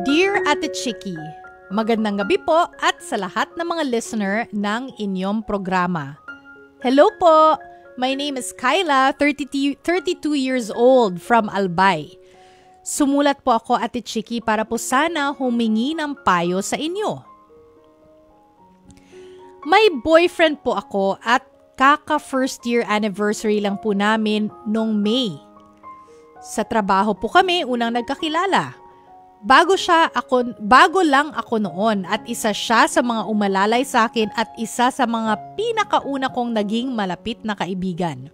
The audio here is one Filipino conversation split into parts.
Dear Ate Chiki, magandang gabi po at sa lahat ng mga listener ng inyong programa. Hello po! My name is Kyla, 32 years old from Albay. Sumulat po ako, Ate Chiki, para po sana humingi ng payo sa inyo. May boyfriend po ako at kaka first year anniversary lang po namin noong May. Sa trabaho po kami unang nagkakilala. Bago lang ako noon at isa siya sa mga umalalay sa akin at isa sa mga pinakauna kong naging malapit na kaibigan.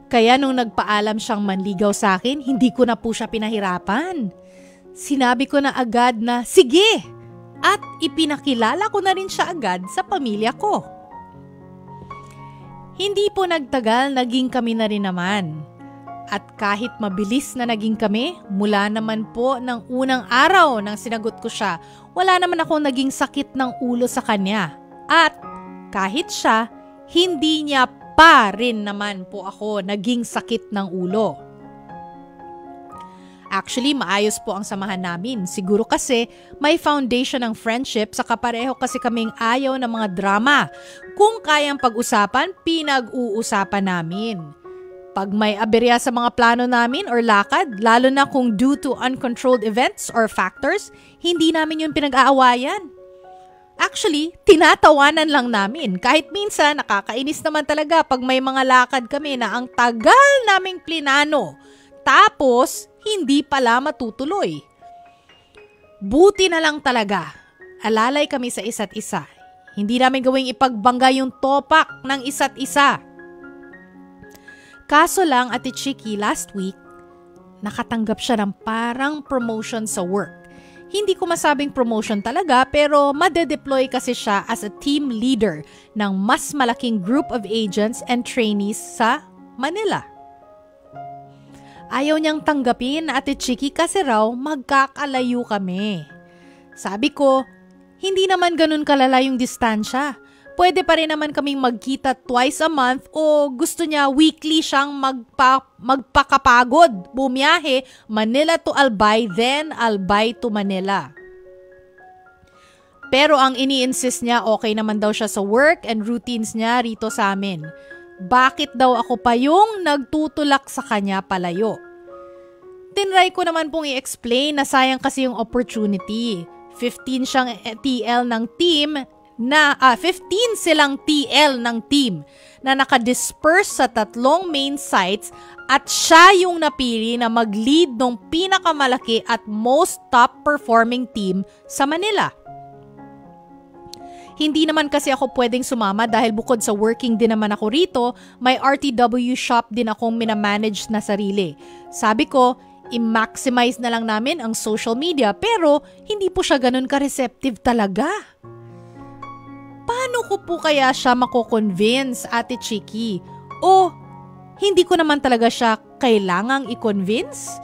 Kaya nung nagpaalam siyang manligaw sa akin, hindi ko na po siya pinahirapan. Sinabi ko na agad na sige! At ipinakilala ko na rin siya agad sa pamilya ko. Hindi po nagtagal, naging kami na rin naman. At kahit mabilis na naging kami, mula naman po ng unang araw nang sinagot ko siya, wala naman akong naging sakit ng ulo sa kanya. At kahit siya, hindi niya pa rin naman po ako naging sakit ng ulo. Actually, maayos po ang samahan namin. Siguro kasi may foundation ng friendship sa kapareho kasi kaming ayaw ng mga drama. Kung kayang pag-usapan, pinag-uusapan namin. Pag may aberya sa mga plano namin or lakad, lalo na kung due to uncontrolled events or factors, hindi namin yun pinag-aawayan. Actually, tinatawanan lang namin. Kahit minsan, nakakainis naman talaga pag may mga lakad kami na ang tagal naming plinano. Tapos, hindi pala matutuloy. Buti na lang talaga. Alalay kami sa isa't isa. Hindi namin gawing ipagbangga yung topak ng isa't isa. Kaso lang, Ate Chiki, last week, nakatanggap siya ng parang promotion sa work. Hindi ko masabing promotion talaga pero madedeploy kasi siya as a team leader ng mas malaking group of agents and trainees sa Manila. Ayaw niyang tanggapin, Ate Chiki, kasi raw magkakalayo kami. Sabi ko, hindi naman ganun kalala yung distansya. Pwede pa rin naman kaming magkita twice a month o gusto niya weekly siyang magpakapagod, bumiyahe Manila to Albay, then Albay to Manila. Pero ang ini-insist niya, okay naman daw siya sa work and routines niya rito sa amin. Bakit daw ako pa yung nagtutulak sa kanya palayo? Tinry ko naman pong i-explain na sayang kasi yung opportunity. 15 siyang TL ng team 15 silang TL ng team na nakadisperse sa 3 main sites at siya yung napili na mag-lead ng pinakamalaki at most top performing team sa Manila. Hindi naman kasi ako pwedeng sumama dahil bukod sa working din naman ako rito, may RTW shop din akong minamanage na sarili. Sabi ko, i-maximize na lang namin ang social media pero hindi po siya ganun ka-receptive talaga. Paano ko po kaya siya mako-convince, Ate Chiki? O hindi ko naman talaga siya kailangang i-convince?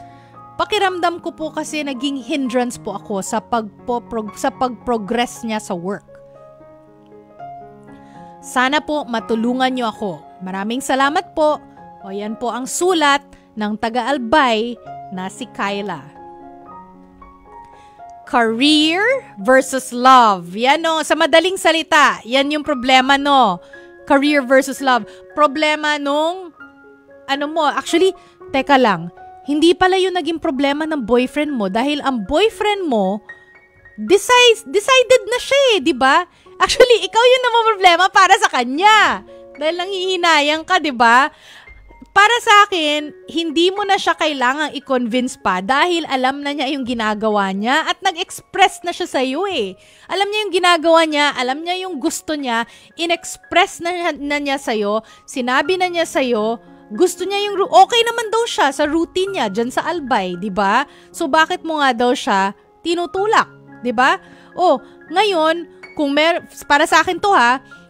Pakiramdam ko po kasi naging hindrance po ako sa pag-progress niya sa work. Sana po matulungan niyo ako. Maraming salamat po. O yan po ang sulat ng taga-Albay na si Kyla. Career versus love. Yan no, sa madaling salita, yan yung problema no. Career versus love. Problema nung, actually, teka lang, hindi pala yung naging problema ng boyfriend mo dahil ang boyfriend mo, decided na siya di ba? Actually, ikaw yung problema para sa kanya. Dahil nanghihinayang ka, di ba? Para sa akin, hindi mo na siya kailangang i-convince pa dahil alam na niya yung ginagawa niya at nag-express na siya sa iyo Alam niya yung ginagawa niya, alam niya yung gusto niya, in-express na niya sa iyo, sinabi na niya sa iyo, gusto niya yung okay naman daw siya sa routine niya diyan sa Albay, 'di ba? So bakit mo nga daw siya tinutulak, 'di ba? Ngayon, para sa akin to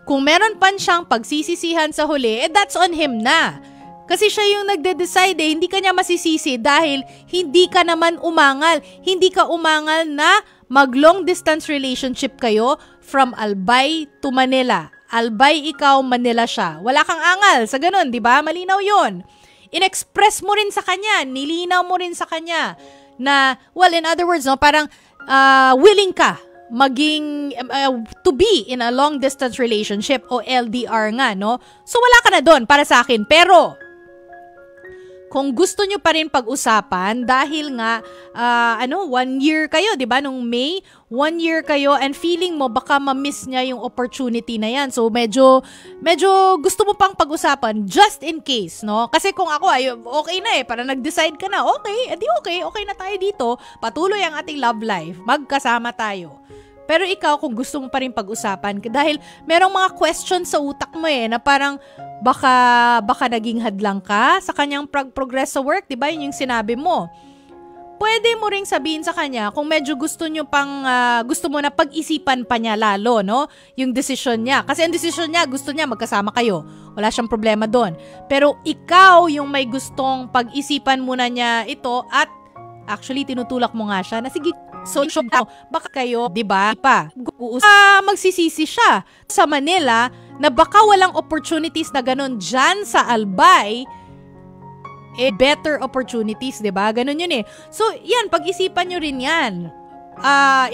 kung meron pa siyang pagsisisihan sa huli, that's on him na. Kasi siya yung nagde-decide hindi ka niya masisisi dahil hindi ka naman umangal. Hindi ka umangal na mag-long distance relationship kayo from Albay to Manila. Albay ikaw, Manila siya. Wala kang angal sa ganun, di ba? Malinaw yun. In-express mo rin sa kanya, nilinaw mo rin sa kanya Na, well, in other words, no, parang willing ka maging, to be in a long-distance relationship o LDR nga, no? So, wala ka na doon para sa akin. Pero, kung gusto nyo pa rin pag-usapan, dahil nga, 1 year kayo, di ba? Nung May, 1 year kayo, and feeling mo, baka ma-miss niya yung opportunity na yan. So, medyo gusto mo pang pag-usapan, just in case, no? Kasi kung ako, okay na para nag-decide ka na, okay na tayo dito, patuloy ang ating love life, magkasama tayo. Pero ikaw, kung gusto mo pa rin pag-usapan, dahil merong mga questions sa utak mo na parang baka naging hadlang ka sa kanyang progress sa work, diba? Yun yung sinabi mo. Pwede mo ring sabihin sa kanya kung medyo gusto mo na pag-isipan pa niya lalo, no? Yung decision niya. Kasi ang decision niya, gusto niya magkasama kayo. Wala siyang problema doon. Pero ikaw yung may gustong pag-isipan muna niya ito at actually tinutulak mo nga siya na sige, so baka kayo, 'di ba? Magsisisi siya sa Manila na baka walang opportunities na ganun diyan sa Albay, better opportunities, 'di ba? Ganun 'yun So, 'yan, pag-isipan niyo rin 'yan.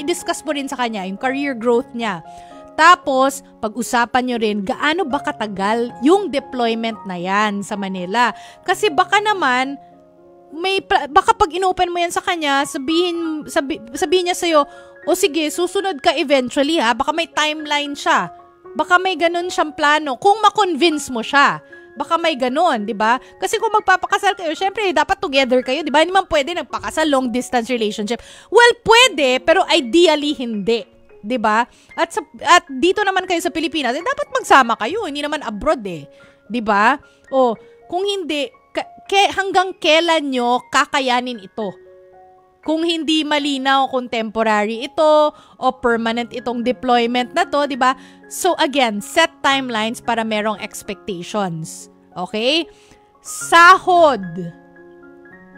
I-discuss mo rin sa kanya yung career growth niya. Tapos, pag-usapan nyo rin gaano ba katagal yung deployment na 'yan sa Manila. Kasi baka naman baka pag inopen mo yan sa kanya, sabihin niya sa'yo, o sige, susunod ka eventually baka may timeline siya. Baka may ganun siyang plano. Kung ma-convince mo siya, baka may ganun, di ba? Kasi kung magpapakasal kayo, syempre, dapat together kayo, di ba? Hindi man pwede nagpakasal, long distance relationship. Well, pwede, pero ideally hindi. Di ba? At dito naman kayo sa Pilipinas, dapat magsama kayo, hindi naman abroad di ba? O, kung hindi, hanggang kailan nyo kakayanin ito? Kung hindi malinaw kung temporary ito o permanent itong deployment na to, di ba? So again, set timelines para merong expectations. Okay? Sahod.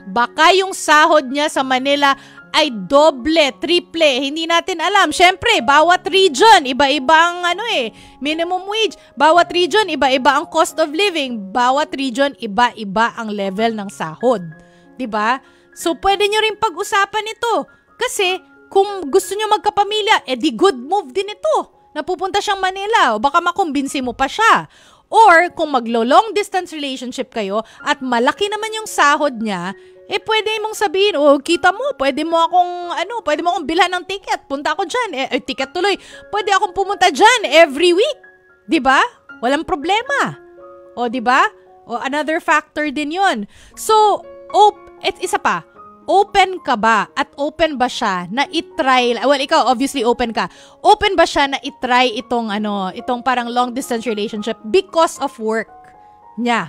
Baka yung sahod niya sa Manila ay doble, triple, hindi natin alam. Syempre, bawat region, iba-iba ang minimum wage. Bawat region, iba-iba ang cost of living. Bawat region, iba-iba ang level ng sahod. 'Di ba? So, pwede nyo rin pag-usapan ito. Kasi, kung gusto nyo magkapamilya, di good move din ito. Napupunta siyang Manila, o baka makumbinsi mo pa siya. Or, kung maglo-long distance relationship kayo, at malaki naman yung sahod niya, pwede mong sabihin, kita mo, pwede mo akong bilhan ng ticket, punta ako dyan, ticket tuloy, pwede akong pumunta dyan every week, di ba? Walang problema. O, di ba? O, another factor din yon. So, isa pa, open ka ba at open ba siya na itry, well, ikaw, obviously, open ka. Open ba siya na itry itong parang long distance relationship because of work niya?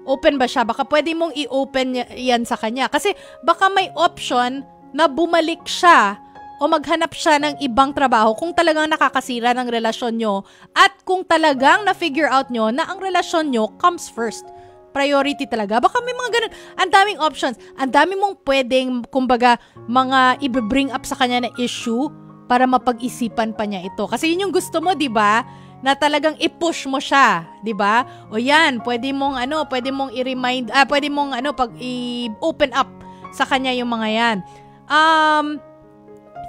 Open ba siya? Baka pwede mong i-open yan sa kanya. Kasi baka may option na bumalik siya o maghanap siya ng ibang trabaho kung talagang nakakasira ng relasyon nyo at kung talagang na-figure out nyo na ang relasyon nyo comes first. Priority talaga. Baka may mga ganun. Ang daming options. Ang dami mong pwedeng, kumbaga, mga i-bring up sa kanya na issue para mapag-isipan pa niya ito. Kasi yun yung gusto mo, di ba? Na talagang i-push mo siya, 'di ba? O yan, pwede mong i-remind, pwede mong pag i-open up sa kanya yung mga yan.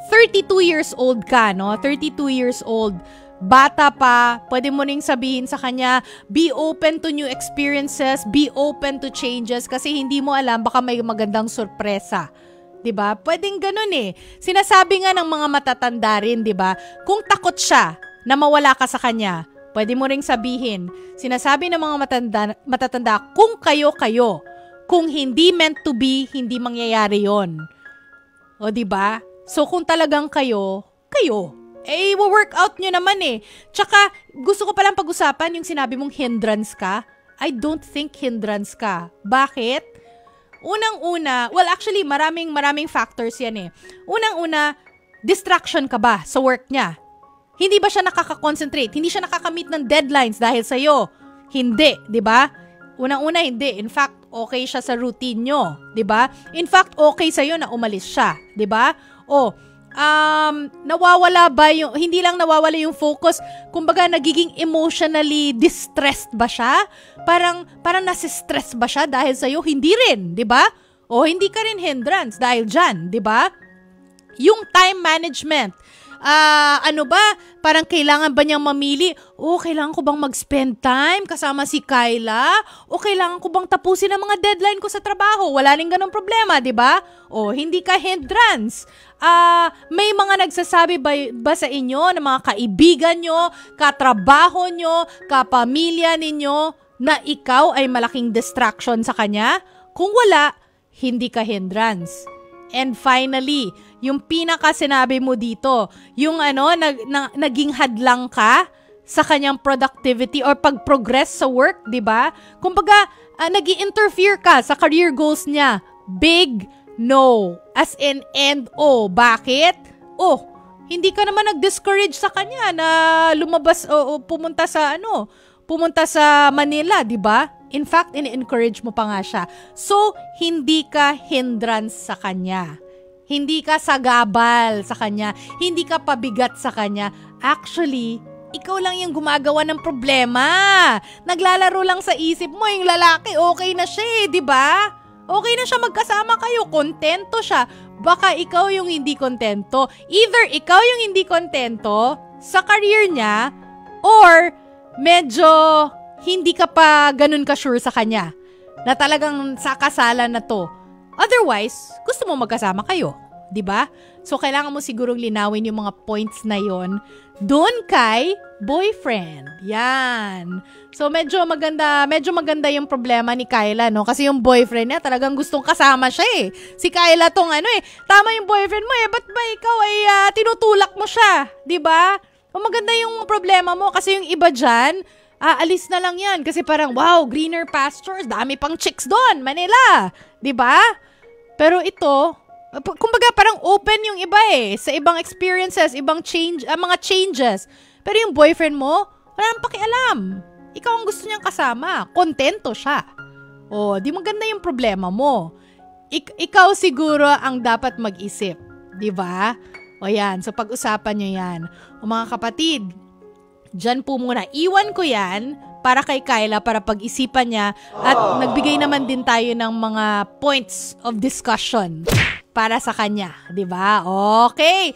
32 years old ka, no? 32 years old. Bata pa, pwede mo ring sabihin sa kanya, be open to new experiences, be open to changes kasi hindi mo alam baka may magandang sorpresa. 'Di ba? Pwedeng ganoon Sinasabi nga ng mga matatanda rin, 'di ba? Kung takot siya na mawala ka sa kanya, pwede mo ring sabihin, sinasabi ng mga matatanda, kung kayo, kung hindi meant to be, hindi mangyayari yon. O, diba? So, kung talagang kayo, work out nyo naman Tsaka, gusto ko palang pag-usapan yung sinabi mong hindrance ka. I don't think hindrance ka. Bakit? Unang-una, well, actually, maraming factors yan Unang-una, distraction ka ba sa work niya? Hindi ba siya nakaka-concentrate? Hindi siya nakaka-meet ng deadlines dahil sa'yo? Hindi, di ba? Unang-una, hindi. In fact, okay siya sa routine nyo, di ba? In fact, okay sa'yo na umalis siya, di ba? Nawawala ba hindi lang nawawala yung focus, kumbaga nagiging emotionally distressed ba siya? Parang nasistress ba siya dahil sa'yo? Hindi rin, di ba? O hindi ka rin hindrance dahil dyan, di ba? Yung time management. Ano ba? Parang kailangan ba niyang mamili? Kailangan ko bang mag-spend time kasama si Kyla? O kailangan ko bang tapusin ang mga deadline ko sa trabaho? Wala rin ganong problema, di ba? O hindi ka hindrance. May mga nagsasabi ba sa inyo, ng mga kaibigan nyo, katrabaho nyo, kapamilya ninyo, na ikaw ay malaking distraction sa kanya? Kung wala, hindi ka hindrance. And finally, yung pinaka sinabi mo dito, yung naging hadlang ka sa kanyang productivity or pag-progress sa work, di ba? Kumbaga, nag-i-interfere ka sa career goals niya. Big no. As in N-O. Bakit? Hindi ka naman nag-discourage sa kanya na lumabas o pumunta sa Manila, di ba? In fact, in-encourage mo pa nga siya. So, hindi ka hindrance sa kanya. Hindi ka sagabal sa kanya. Hindi ka pabigat sa kanya. Actually, ikaw lang yung gumagawa ng problema. Naglalaro lang sa isip mo, yung lalaki, okay na siya, di ba? Okay na siya, magkasama kayo, kontento siya. Baka ikaw yung hindi kontento. Either ikaw yung hindi kontento sa career niya, or medyo hindi ka pa ganun ka-sure sa kanya na talagang sa kasalan na to. Otherwise, gusto mo magkasama kayo, 'di ba? So kailangan mo sigurong linawin yung mga points na 'yon doon kay boyfriend. Yan. So medyo maganda yung problema ni Kyla, no? Kasi yung boyfriend niya talagang gustong kasama siya eh. Si Kyla tong tama yung boyfriend mo eh. Ba't ba ikaw ay tinutulak mo siya, 'di ba? Maganda yung problema mo kasi yung iba diyan, alis na lang yan kasi parang wow, greener pastures, dami pang chicks doon, Manila, 'di ba? Pero ito, kumbaga parang open yung iba eh sa ibang experiences, ibang mga changes. Pero yung boyfriend mo, wala nang pakialam. Ikaw ang gusto niyang kasama, kontento siya. Di maganda yung problema mo. Ikaw siguro ang dapat mag-isip, 'di ba? Yan, so pag-usapan niyo yan. Mga kapatid, dyan po muna. Iwan ko yan para kay Kyla, para pag-isipan niya. At nagbigay naman din tayo ng mga points of discussion para sa kanya. 'Di ba? Okay.